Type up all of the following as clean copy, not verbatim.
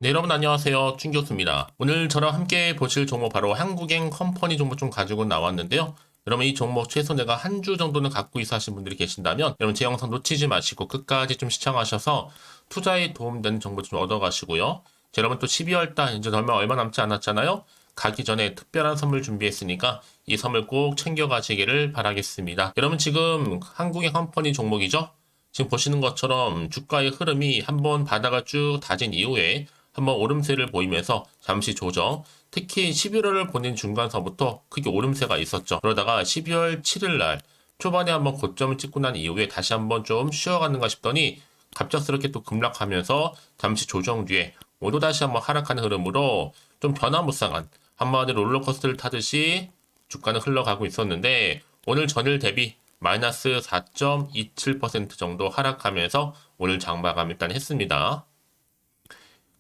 네, 여러분 안녕하세요. 춘 교수입니다. 오늘 저랑 함께 보실 종목 바로 한국행 컴퍼니 종목 좀 가지고 나왔는데요. 여러분 이 종목 최소 내가 한 주 정도는 갖고 있어 하신 분들이 계신다면 여러분 제 영상 놓치지 마시고 끝까지 좀 시청하셔서 투자에 도움되는 정보 좀 얻어가시고요. 자, 여러분 또 12월 달 이제 얼마 남지 않았잖아요. 가기 전에 특별한 선물 준비했으니까 이 선물 꼭 챙겨가시기를 바라겠습니다. 여러분 지금 한국행 컴퍼니 종목이죠? 지금 보시는 것처럼 주가의 흐름이 한번 바닥을 쭉 다진 이후에 한번 오름세를 보이면서 잠시 조정, 특히 11월을 보낸 중간서부터 크게 오름세가 있었죠. 그러다가 12월 7일 날 초반에 한번 고점을 찍고 난 이후에 다시 한번 좀 쉬어가는가 싶더니 갑작스럽게 또 급락하면서 잠시 조정 뒤에 오도 다시 한번 하락하는 흐름으로 좀 변화무쌍한 한마디로 롤러코스터를 타듯이 주가는 흘러가고 있었는데 오늘 전일 대비 마이너스 4.27% 정도 하락하면서 오늘 장마감 일단 했습니다.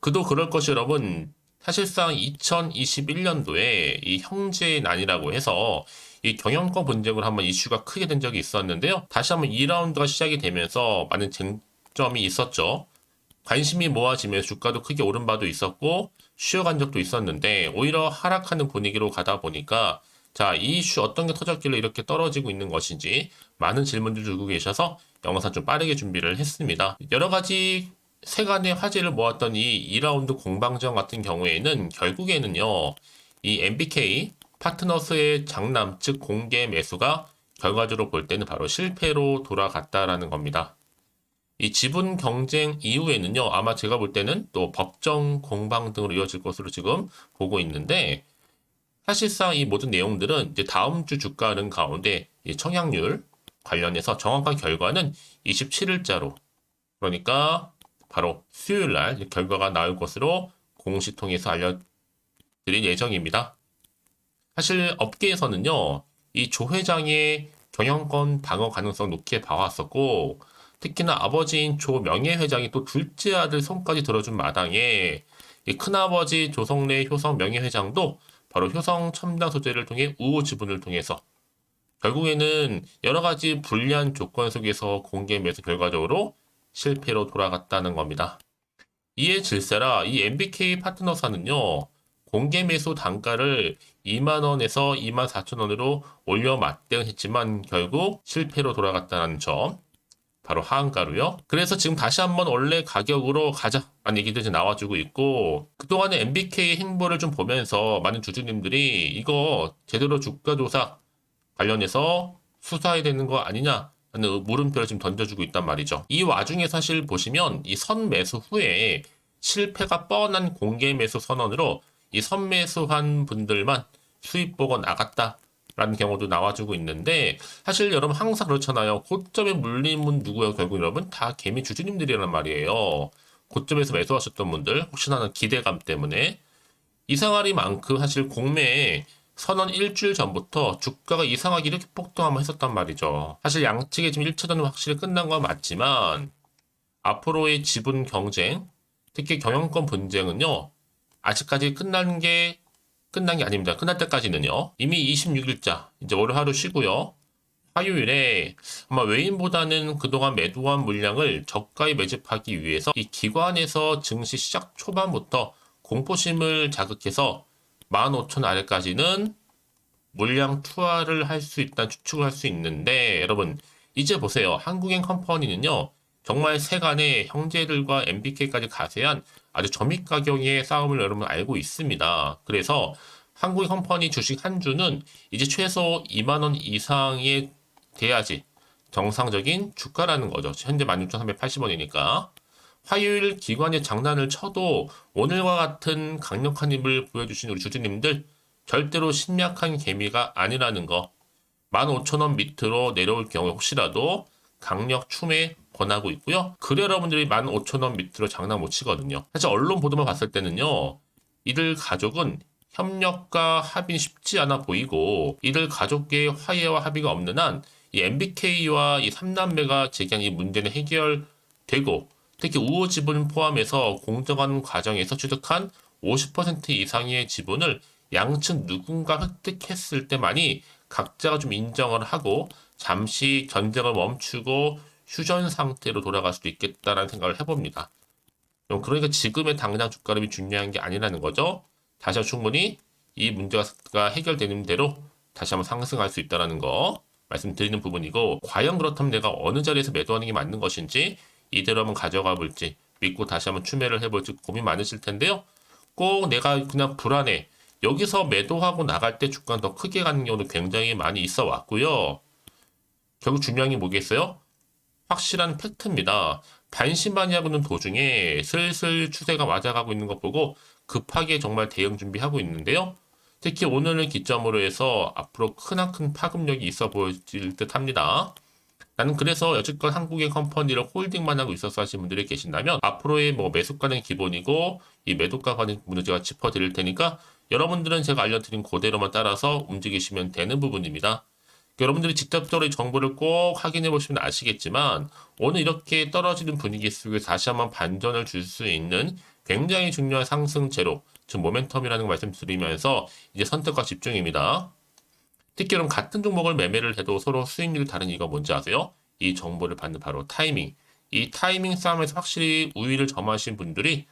그도 그럴 것이 여러분, 사실상 2021년도에 이 형제의 난이라고 해서 이 경영권 분쟁으로 한번 이슈가 크게 된 적이 있었는데요. 다시 한번 2라운드가 시작이 되면서 많은 쟁점이 있었죠. 관심이 모아지면서 주가도 크게 오른 바도 있었고 쉬어간 적도 있었는데 오히려 하락하는 분위기로 가다 보니까 자, 이 이슈 어떤 게 터졌길래 이렇게 떨어지고 있는 것인지 많은 질문들 주고 계셔서 영상 좀 빠르게 준비를 했습니다. 여러 가지 세간의 화제를 모았던 이 2라운드 공방전 같은 경우에는 결국에는요, 이 MBK 파트너스의 장남, 즉 공개 매수가 결과적으로 볼 때는 바로 실패로 돌아갔다라는 겁니다. 이 지분 경쟁 이후에는요, 아마 제가 볼 때는 또 법정 공방 등으로 이어질 것으로 지금 보고 있는데, 사실상 이 모든 내용들은 이제 다음 주 주가 흐름 가운데 이 청약률 관련해서 정확한 결과는 27일자로, 그러니까 바로 수요일 날 결과가 나올 것으로 공시 통해서 알려드릴 예정입니다. 사실 업계에서는요, 이 조 회장의 경영권 방어 가능성 높게 봐왔었고, 특히나 아버지인 조 명예회장이 또 둘째 아들 손까지 들어준 마당에 이 큰아버지 조성래 효성 명예회장도 바로 효성 첨단 소재를 통해 우호 지분을 통해서 결국에는 여러 가지 불리한 조건 속에서 공개 매수 결과적으로 실패로 돌아갔다는 겁니다. 이에 질세라 이 MBK 파트너사는요, 공개 매수 단가를 2만원에서 2만 4천원으로 올려 맞대응했지만 결국 실패로 돌아갔다는 점. 바로 하한가로요. 그래서 지금 다시 한번 원래 가격으로 가자라는 얘기들이 나와주고 있고 그동안의 MBK 행보를 좀 보면서 많은 주주님들이 이거 제대로 주가 조사 관련해서 수사해야 되는 거 아니냐 하는 물음표를 지금 던져주고 있단 말이죠. 이 와중에 사실 보시면 이 선매수 후에 실패가 뻔한 공개 매수 선언으로 이 선매수한 분들만 수입 보고 나갔다. 라는 경우도 나와주고 있는데 사실 여러분 항상 그렇잖아요. 고점에 물린 분 누구예요? 결국 여러분 다 개미 주주님들이란 말이에요. 고점에서 매수하셨던 분들 혹시나 하는 기대감 때문에 이상하리만큼 사실 공매에 선언 일주일 전부터 주가가 이상하게 이렇게 폭등하면 했었단 말이죠. 사실 양측의 지금 1차전은 확실히 끝난 건 맞지만 앞으로의 지분 경쟁, 특히 경영권 분쟁은요. 아직까지 끝난 게 아닙니다. 끝날 때까지는요. 이미 26일자, 이제 월요 하루 쉬고요. 화요일에 아마 외인보다는 그동안 매도한 물량을 저가에 매집하기 위해서 이 기관에서 증시 시작 초반부터 공포심을 자극해서 15,000 아래까지는 물량 투하를 할 수 있다 추측을 할 수 있는데 여러분 이제 보세요. 한국행 컴퍼니는요. 정말 세간의 형제들과 MBK까지 가세한 아주 저밀 가격의 싸움을 여러분 알고 있습니다. 그래서 한국의 컴퍼니 주식 한 주는 이제 최소 2만 원 이상에 돼야지 정상적인 주가라는 거죠. 현재 16,380원이니까. 화요일 기관의 장난을 쳐도 오늘과 같은 강력한 힘을 보여주신 우리 주주님들 절대로 심약한 개미가 아니라는 거. 15,000원 밑으로 내려올 경우 혹시라도 강력 추매 권하고 있고요. 그래 여러분들이 15,000원 밑으로 장난 못 치거든요. 사실 언론 보도만 봤을 때는요. 이들 가족은 협력과 합의는 쉽지 않아 보이고 이들 가족의 화해와 합의가 없는 한 이 MBK와 이 3남매가 제기한 이 문제는 해결되고 특히 우호 지분 포함해서 공정한 과정에서 취득한 50% 이상의 지분을 양측 누군가 획득했을 때만이 각자가 좀 인정을 하고 잠시 전쟁을 멈추고 휴전 상태로 돌아갈 수도 있겠다라는 생각을 해봅니다. 그러니까 지금의 당장 주가 흐름이 중요한 게 아니라는 거죠. 다시 한번 충분히 이 문제가 해결되는 대로 다시 한번 상승할 수 있다는 거 말씀드리는 부분이고, 과연 그렇다면 내가 어느 자리에서 매도하는 게 맞는 것인지, 이대로 한번 가져가 볼지 믿고 다시 한번 추매를 해볼지 고민 많으실 텐데요. 꼭 내가 그냥 불안해, 여기서 매도하고 나갈 때 주가는 더 크게 가는 경우도 굉장히 많이 있어 왔고요. 결국 중요한 게 뭐겠어요? 확실한 팩트입니다. 반신반의하고는 도중에 슬슬 추세가 맞아가고 있는 것 보고 급하게 정말 대응 준비하고 있는데요. 특히 오늘을 기점으로 해서 앞으로 크나큰 파급력이 있어 보일 듯 합니다. 나는 그래서 여지껏 한국의 컴퍼니를 홀딩만 하고 있어서 하신 분들이 계신다면, 앞으로의 뭐 매수가는 기본이고 이 매도가 관련 부분을 제가 짚어드릴 테니까 여러분들은 제가 알려드린 그대로만 따라서 움직이시면 되는 부분입니다. 여러분들이 직접적으로 이 정보를 꼭 확인해 보시면 아시겠지만, 오늘 이렇게 떨어지는 분위기 속에서 다시 한번 반전을 줄 수 있는 굉장히 중요한 상승 재료, 즉 모멘텀이라는 걸 말씀드리면서 이제 선택과 집중입니다. 특히 여러분, 같은 종목을 매매를 해도 서로 수익률이 다른 이유가 뭔지 아세요? 이 정보를 받는 바로 타이밍. 이 타이밍 싸움에서 확실히 우위를 점하신 분들이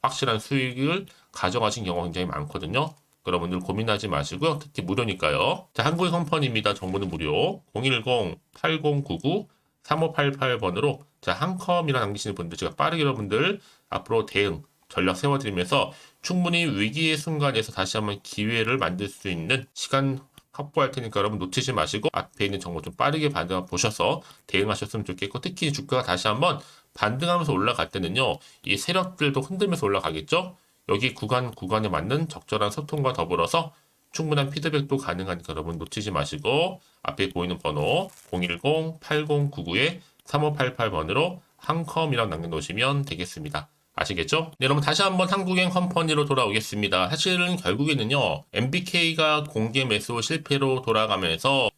확실한 수익을 가져가신 경우가 굉장히 많거든요. 여러분들 고민하지 마시고요. 특히 무료니까요. 자, 한국의 컴퍼니입니다. 정보는 무료. 010-8099-3588번으로 자, 한컴이라 남기시는 분들, 제가 빠르게 여러분들 앞으로 대응 전략 세워드리면서 충분히 위기의 순간에서 다시 한번 기회를 만들 수 있는 시간 확보할 테니까 여러분 놓치지 마시고 앞에 있는 정보 좀 빠르게 받아보셔서 대응하셨으면 좋겠고, 특히 주가가 다시 한번 반등하면서 올라갈 때는요, 이 세력들도 흔들면서 올라가겠죠. 여기 구간에 맞는 적절한 소통과 더불어서 충분한 피드백도 가능하니까 여러분 놓치지 마시고 앞에 보이는 번호 010-8099-3588번으로 한컴이라고 남겨놓으시면 되겠습니다. 아시겠죠? 네, 여러분 다시 한번 한국행 컴퍼니로 돌아오겠습니다. 사실은 결국에는요, MBK가 공개 매수 실패로 돌아가면서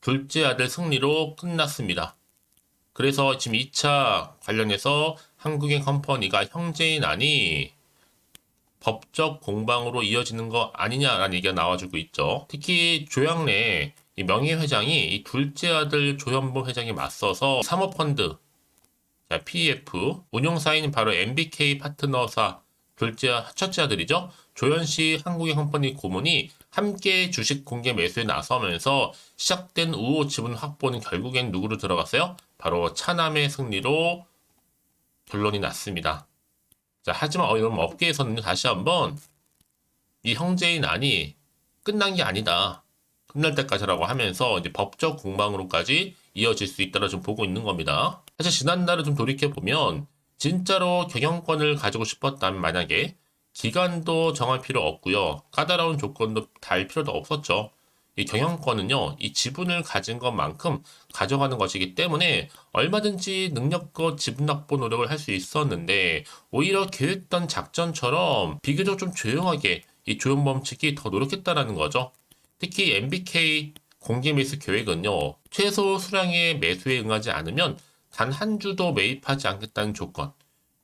둘째 아들 승리로 끝났습니다. 그래서 지금 2차 관련해서 한국행 컴퍼니가 형제인 안이 법적 공방으로 이어지는 거 아니냐라는 얘기가 나와주고 있죠. 특히 조양래 이 명예회장이 이 둘째 아들 조현범 회장에 맞서서 사모펀드, 자, PF 운용사인 바로 MBK 파트너사 첫째 아들이죠. 조현씨 한국의 컴퍼니 고문이 함께 주식 공개 매수에 나서면서 시작된 우호 지분 확보는 결국엔 누구로 들어갔어요? 바로 차남의 승리로 결론이 났습니다. 자, 하지만 여러분 업계에서는 다시 한번 이 형제인 안이 끝난 게 아니다, 끝날 때까지라고 하면서 이제 법적 공방으로까지 이어질 수 있다고 좀 보고 있는 겁니다. 사실 지난달을 좀 돌이켜 보면 진짜로 경영권을 가지고 싶었다면 만약에 기간도 정할 필요 없고요, 까다로운 조건도 달 필요도 없었죠. 이 경영권은요, 이 지분을 가진 것만큼 가져가는 것이기 때문에 얼마든지 능력껏 지분 확보 노력을 할 수 있었는데, 오히려 계획했던 작전처럼 비교적 좀 조용하게 이 조현범 측이 더 노력했다라는 거죠. 특히 MBK 공개 매수 계획은요, 최소 수량의 매수에 응하지 않으면 단 한 주도 매입하지 않겠다는 조건.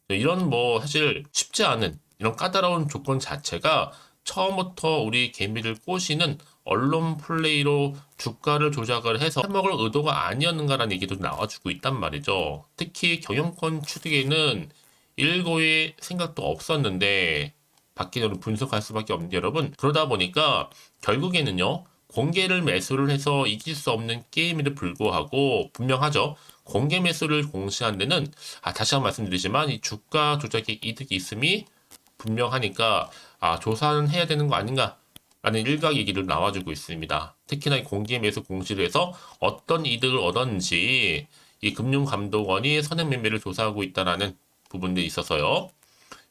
이런 뭐 사실 쉽지 않은 이런 까다로운 조건 자체가 처음부터 우리 개미를 꼬시는 언론 플레이로 주가를 조작을 해서 해먹을 의도가 아니었는가라는 얘기도 나와주고 있단 말이죠. 특히 경영권 취득에는 일고의 생각도 없었는데 밖에는 분석할 수밖에 없는데, 여러분 그러다 보니까 결국에는요, 공개를 매수를 해서 이길 수 없는 게임에도 불구하고 분명하죠. 공개 매수를 공시한 데는 다시 한번 말씀드리지만 이 주가 조작의 이득이 있음이 분명하니까 조사는 해야 되는 거 아닌가 라는 일각 얘기를 나와주고 있습니다. 특히나 이 공개 매수 공시를 해서 어떤 이득을 얻었는지 이 금융감독원이 선행 매매를 조사하고 있다는 부분들이 있어서요.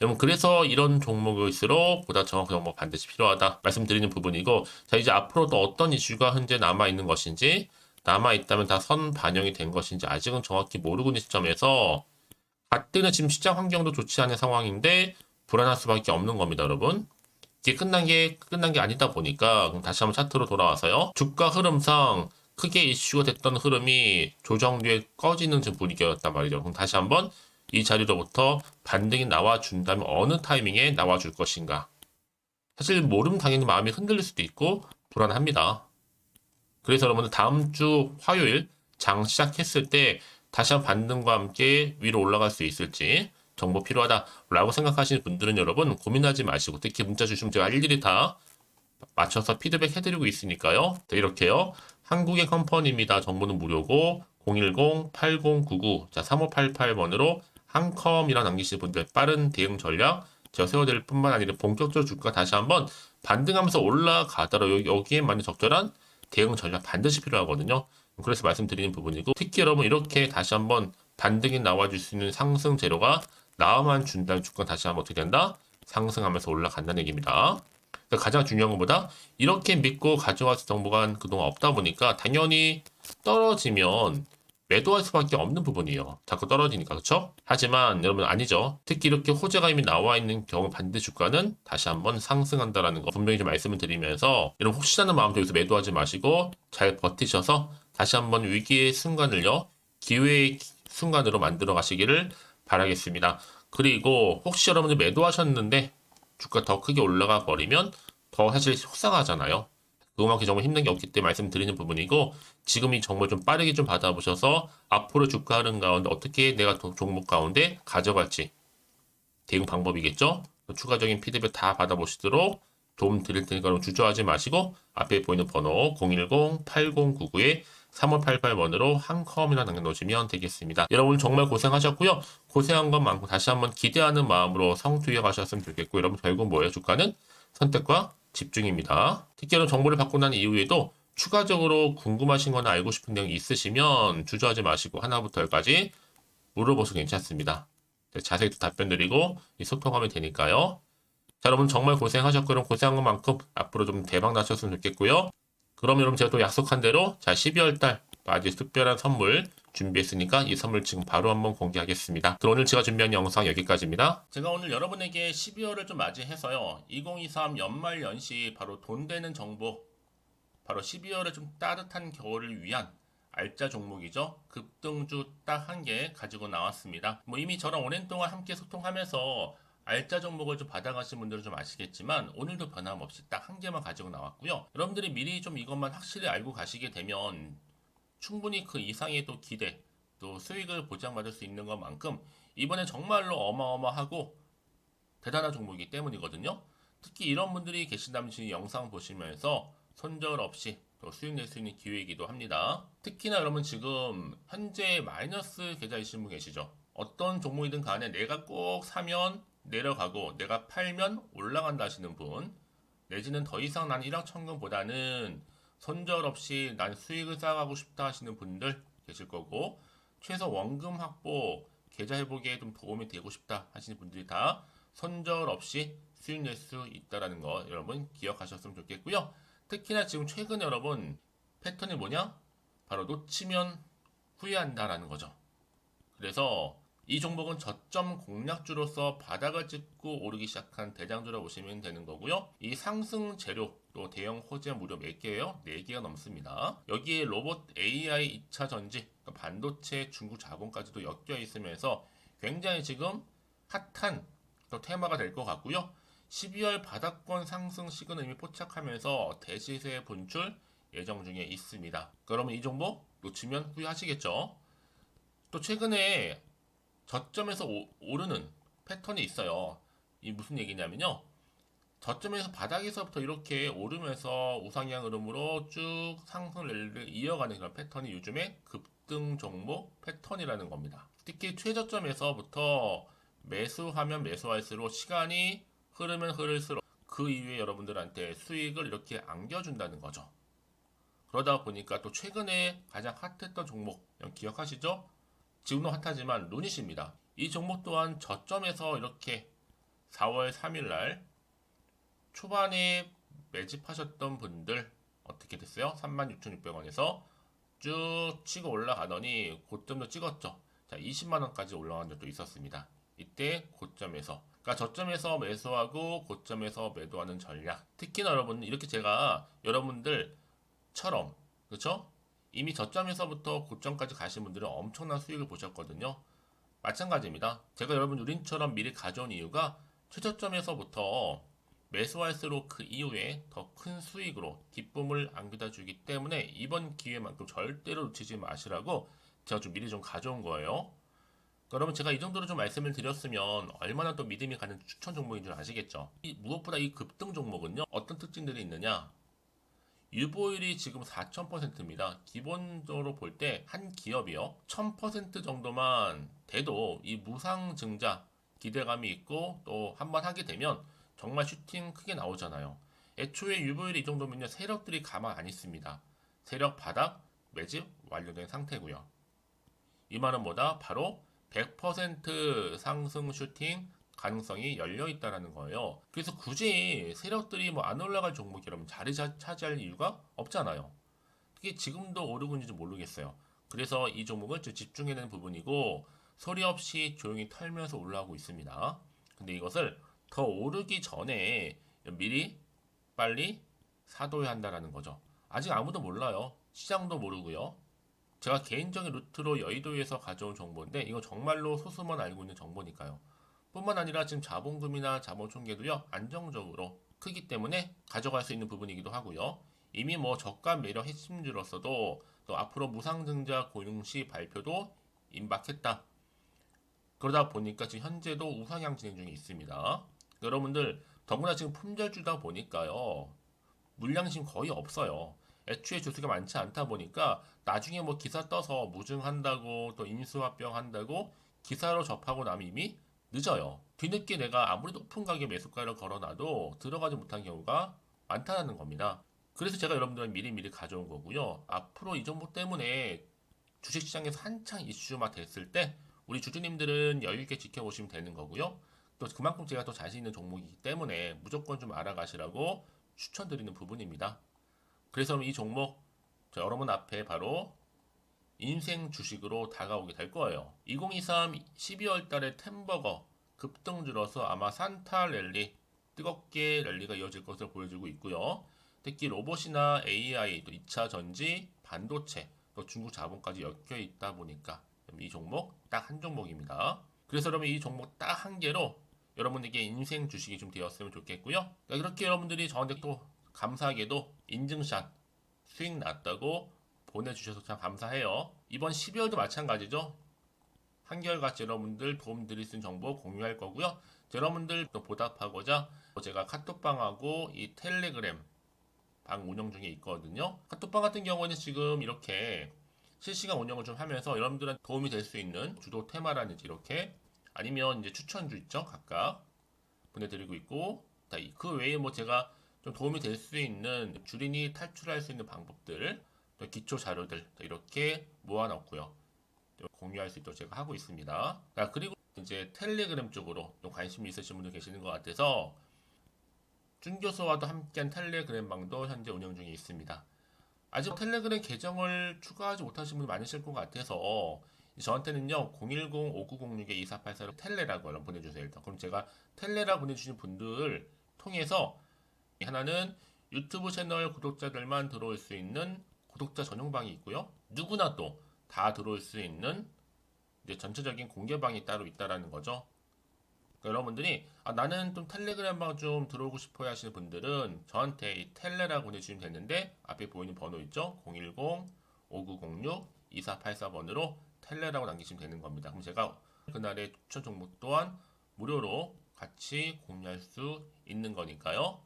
여러분 그래서 이런 종목일수록 보다 정확한 정보 반드시 필요하다 말씀드리는 부분이고, 자 이제 앞으로도 어떤 이슈가 현재 남아있는 것인지, 남아있다면 다 선 반영이 된 것인지 아직은 정확히 모르고 있는 시점에서 가뜩이나 지금 시장 환경도 좋지 않은 상황인데 불안할 수밖에 없는 겁니다, 여러분. 이게 끝난 게 아니다 보니까 그럼 다시 한번 차트로 돌아와서요, 주가 흐름상 크게 이슈가 됐던 흐름이 조정 뒤에 꺼지는 지금 분위기였단 말이죠. 그럼 다시 한번 이 자리로부터 반등이 나와준다면 어느 타이밍에 나와줄 것인가. 사실 모르면 당연히 마음이 흔들릴 수도 있고 불안합니다. 그래서 여러분들 다음 주 화요일 장 시작했을 때 다시 한번 반등과 함께 위로 올라갈 수 있을지, 정보 필요하다라고 생각하시는 분들은 여러분 고민하지 마시고 특히 문자 주시면 제가 일일이 다 맞춰서 피드백 해드리고 있으니까요. 네, 이렇게요. 한국의 컴퍼니입니다. 정보는 무료고 010-8099 3588번으로 한컴이라 남기시는 분들 빠른 대응 전략 제가 세워드릴 뿐만 아니라 본격적으로 주가 다시 한번 반등하면서 올라가더라도 여기에 맞는 적절한 대응 전략 반드시 필요하거든요. 그래서 말씀드리는 부분이고 특히 여러분 이렇게 다시 한번 반등이 나와줄 수 있는 상승 재료가 나와만 준다면 주가 다시 한번 어떻게 된다? 상승하면서 올라간다는 얘기입니다. 가장 중요한 것보다 이렇게 믿고 가져왔을 정보가 그동안 없다 보니까 당연히 떨어지면 매도할 수밖에 없는 부분이에요. 자꾸 떨어지니까 그렇죠? 하지만 여러분 아니죠. 특히 이렇게 호재가 이미 나와 있는 경우 반대 주가는 다시 한번 상승한다라는 거 분명히 좀 말씀을 드리면서 여러분 혹시라는 마음도 여기서 매도하지 마시고 잘 버티셔서 다시 한번 위기의 순간을요 기회의 순간으로 만들어 가시기를 바라겠습니다. 그리고 혹시 여러분들 매도하셨는데 주가 더 크게 올라가 버리면 더 사실 속상하잖아요. 그만큼 정말 힘든 게 없기 때문에 말씀드리는 부분이고 지금이 정말 좀 빠르게 좀 받아보셔서 앞으로 주가 흐름 가운데 어떻게 내가 종목 가운데 가져갈지 대응 방법이겠죠. 추가적인 피드백 다 받아보시도록 도움 드릴 테니까 주저하지 마시고 앞에 보이는 번호 010-8099에 3588번으로 한컴이나 남겨놓으시면 되겠습니다. 여러분 정말 고생하셨고요. 고생한 것만큼 다시 한번 기대하는 마음으로 성투해 가셨으면 좋겠고 여러분 결국 뭐예요? 주가는 선택과 집중입니다. 특히 여러분 정보를 받고 난 이후에도 추가적으로 궁금하신 거나 알고 싶은 내용 있으시면 주저하지 마시고 하나부터 열까지 물어보셔도 괜찮습니다. 자세히 답변 드리고 소통하면 되니까요. 자, 여러분 정말 고생하셨고 그럼 고생한 것만큼 앞으로 좀 대박 나셨으면 좋겠고요. 그럼 여러분 제가 또 약속한 대로 자 12월 달 아주 특별한 선물 준비했으니까 이 선물 지금 바로 한번 공개하겠습니다. 그럼 오늘 제가 준비한 영상 여기까지입니다. 제가 오늘 여러분에게 12월을 좀 맞이해서요. 2023 연말 연시 바로 돈 되는 정보 바로 12월에 좀 따뜻한 겨울을 위한 알짜 종목이죠. 급등주 딱 한 개 가지고 나왔습니다. 뭐 이미 저랑 오랜 동안 함께 소통하면서 알짜 종목을 좀 받아가신 분들은 좀 아시겠지만 오늘도 변함없이 딱 한 개만 가지고 나왔고요. 여러분들이 미리 좀 이것만 확실히 알고 가시게 되면 충분히 그 이상의 또 기대 또 수익을 보장받을 수 있는 것만큼 이번에 정말로 어마어마하고 대단한 종목이기 때문이거든요. 특히 이런 분들이 계신다면 지금 영상 보시면서 손절 없이 또 수익 낼 수 있는 기회이기도 합니다. 특히나 여러분 지금 현재 마이너스 계좌이신 분 계시죠? 어떤 종목이든 간에 내가 꼭 사면 내려가고 내가 팔면 올라간다 하시는 분 내지는 더 이상 난 일확천금보다는 손절 없이 난 수익을 쌓아가고 싶다 하시는 분들 계실 거고 최소 원금 확보 계좌 회복에 좀 도움이 되고 싶다 하시는 분들이 다 손절 없이 수익 낼 수 있다는 거 여러분 기억하셨으면 좋겠고요. 특히나 지금 최근 여러분 패턴이 뭐냐? 바로 놓치면 후회한다라는 거죠. 그래서 이 종목은 저점 공략주로서 바닥을 찍고 오르기 시작한 대장주라 보시면 되는 거고요. 이 상승 재료 또 대형 호재 무려 몇 개예요? 4개가 넘습니다. 여기에 로봇 AI 2차 전지, 그러니까 반도체 중국 자본까지도 엮여 있으면서 굉장히 지금 핫한 또 테마가 될 것 같고요. 12월 바닥권 상승 시그널 이미 포착하면서 대시세 분출 예정 중에 있습니다. 그러면 이 종목 놓치면 후회하시겠죠? 또 최근에 저점에서 오르는 패턴이 있어요. 이 무슨 얘기냐면요. 저점에서 바닥에서부터 이렇게 오르면서 우상향 흐름으로 쭉 상승을 이어가는 그런 패턴이 요즘에 급등 종목 패턴이라는 겁니다. 특히 최저점에서부터 매수하면 매수할수록 시간이 흐르면 흐를수록 그 이후에 여러분들한테 수익을 이렇게 안겨준다는 거죠. 그러다 보니까 또 최근에 가장 핫했던 종목 기억하시죠? 지금도 핫하지만 루닛입니다. 이 종목 또한 저점에서 이렇게 4월 3일 날 초반에 매집하셨던 분들 어떻게 됐어요? 36,600원에서 쭉 치고 올라가더니 고점도 찍었죠. 자, 20만 원까지 올라간 적도 있었습니다. 이때 고점에서 그러니까 저점에서 매수하고 고점에서 매도하는 전략. 특히나 여러분 이렇게 제가 여러분들처럼 그렇죠? 이미 저점에서부터 고점까지 가신 분들은 엄청난 수익을 보셨거든요. 마찬가지입니다. 제가 여러분 우린처럼 미리 가져온 이유가 최저점에서부터 매수할수록 그 이후에 더 큰 수익으로 기쁨을 안겨다 주기 때문에 이번 기회만큼 절대로 놓치지 마시라고 제가 좀 미리 좀 가져온 거예요. 여러분 제가 이 정도로 좀 말씀을 드렸으면 얼마나 또 믿음이 가는 추천 종목인 줄 아시겠죠? 무엇보다 이 급등 종목은요, 어떤 특징들이 있느냐? 유보율이 지금 4000%입니다. 기본적으로 볼 때 한 기업이요, 1000% 정도만 돼도 이 무상증자 기대감이 있고 또 한번 하게 되면 정말 슈팅 크게 나오잖아요. 애초에 유보율이 이 정도면요, 세력들이 가만 안 있습니다. 세력 바닥 매집 완료된 상태고요. 이 말은 뭐다? 바로 100% 상승 슈팅 가능성이 열려 있다라는 거예요. 그래서 굳이 세력들이 뭐 안 올라갈 종목이 여러분 자리 차지할 이유가 없잖아요. 특히 지금도 오르고 있는지 모르겠어요. 그래서 이 종목을 좀 집중해야 되는 부분이고 소리 없이 조용히 털면서 올라오고 있습니다. 근데 이것을 더 오르기 전에 미리 빨리 사둬야 한다라는 거죠. 아직 아무도 몰라요. 시장도 모르고요. 제가 개인적인 루트로 여의도에서 가져온 정보인데 이거 정말로 소수만 알고 있는 정보니까요. 뿐만 아니라 지금 자본금이나 자본총계도요, 안정적으로 크기 때문에 가져갈 수 있는 부분이기도 하고요. 이미 뭐 저가 매력 핵심주로서도 또 앞으로 무상증자 고용시 발표도 임박했다. 그러다 보니까 지금 현재도 우상향 진행 중에 있습니다. 여러분들 더구나 지금 품절주다 보니까요, 물량심 거의 없어요. 애초에 주수가 많지 않다 보니까 나중에 뭐 기사 떠서 무증한다고 또 인수합병 한다고 기사로 접하고 나면 이미 늦어요. 뒤늦게 내가 아무리 높은 가격에 매수가를 걸어놔도 들어가지 못한 경우가 많다는 겁니다. 그래서 제가 여러분들은 미리미리 가져온 거고요. 앞으로 이 정보 때문에 주식시장에서 한창 이슈가 됐을 때 우리 주주님들은 여유있게 지켜보시면 되는 거고요. 또 그만큼 제가 또 자신 있는 종목이기 때문에 무조건 좀 알아가시라고 추천드리는 부분입니다. 그래서 이 종목 여러분 앞에 바로 인생 주식으로 다가오게 될 거예요. 2023 12월 달에 템버거 급등 줄어서 아마 산타 랠리, 뜨겁게 랠리가 이어질 것으로 보여지고 있고요. 특히 로봇이나 AI, 또 2차 전지, 반도체, 또 중국 자본까지 엮여 있다 보니까 이 종목 딱 한 종목입니다. 그래서 여러분 이 종목 딱 한 개로 여러분에게 인생 주식이 좀 되었으면 좋겠고요. 그렇게 여러분들이 저한테 또 감사하게도 인증샷 수익 났다고 보내주셔서 참 감사해요. 이번 12월도 마찬가지죠. 한결같이 여러분들 도움 드릴 수 있는 정보 공유할 거고요. 여러분들 또 보답하고자 제가 카톡방하고 이 텔레그램 방 운영 중에 있거든요. 카톡방 같은 경우는 지금 이렇게 실시간 운영을 좀 하면서 여러분들한테 도움이 될 수 있는 주도 테마라든지 이렇게 아니면 이제 추천주 있죠. 각각 보내드리고 있고 그 외에 뭐 제가 좀 도움이 될 수 있는 주린이 탈출할 수 있는 방법들, 또 기초 자료들 이렇게 모아놨고요. 공유할 수 있도록 제가 하고 있습니다. 그리고 이제 텔레그램 쪽으로 좀 관심이 있으신 분들 계시는 것 같아서 준교수와도 함께한 텔레그램 방도 현재 운영 중에 있습니다. 아직 텔레그램 계정을 추가하지 못하신 분들 많으실 것 같아서 저한테는요 010-5906-2484로 텔레라고 보내주세요. 일단 그럼 제가 텔레라 보내주신 분들 통해서 하나는 유튜브 채널 구독자들만 들어올 수 있는 구독자 전용방이 있고요. 누구나 또 다 들어올 수 있는 이제 전체적인 공개방이 따로 있다라는 거죠. 그러니까 여러분들이 나는 좀 텔레그램 방 좀 들어오고 싶어요 하시는 분들은 저한테 이 텔레라 보내주시면 되는데 앞에 보이는 번호 있죠? 010-5906-2484번으로 텔레라고 남기시면 되는 겁니다. 그럼 제가 그날의 추천 종목 또한 무료로 같이 공유할 수 있는 거니까요.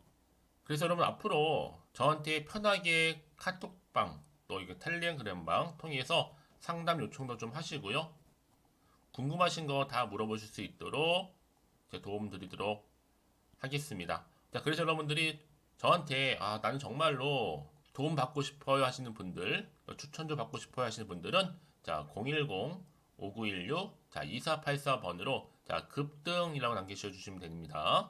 그래서 여러분 앞으로 저한테 편하게 카톡방 또 이거 텔레그램방 통해서 상담 요청도 좀 하시고요. 궁금하신 거 다 물어보실 수 있도록 제가 도움 드리도록 하겠습니다. 자, 그래서 여러분들이 저한테 나는 정말로 도움 받고 싶어요 하시는 분들, 추천도 받고 싶어요 하시는 분들은 자, 010-5916 자, 2484번으로 자, 급등이라고 남기셔 주시면 됩니다.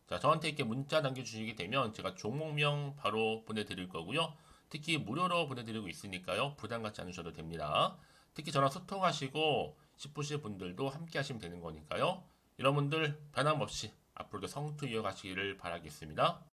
자, 저한테 이렇게 문자 남겨주시게 되면 제가 종목명 바로 보내드릴 거고요. 특히 무료로 보내드리고 있으니까요. 부담 갖지 않으셔도 됩니다. 특히 저랑 소통하시고 싶으신 분들도 함께 하시면 되는 거니까요. 여러분들 변함없이 앞으로도 성투 이어가시기를 바라겠습니다.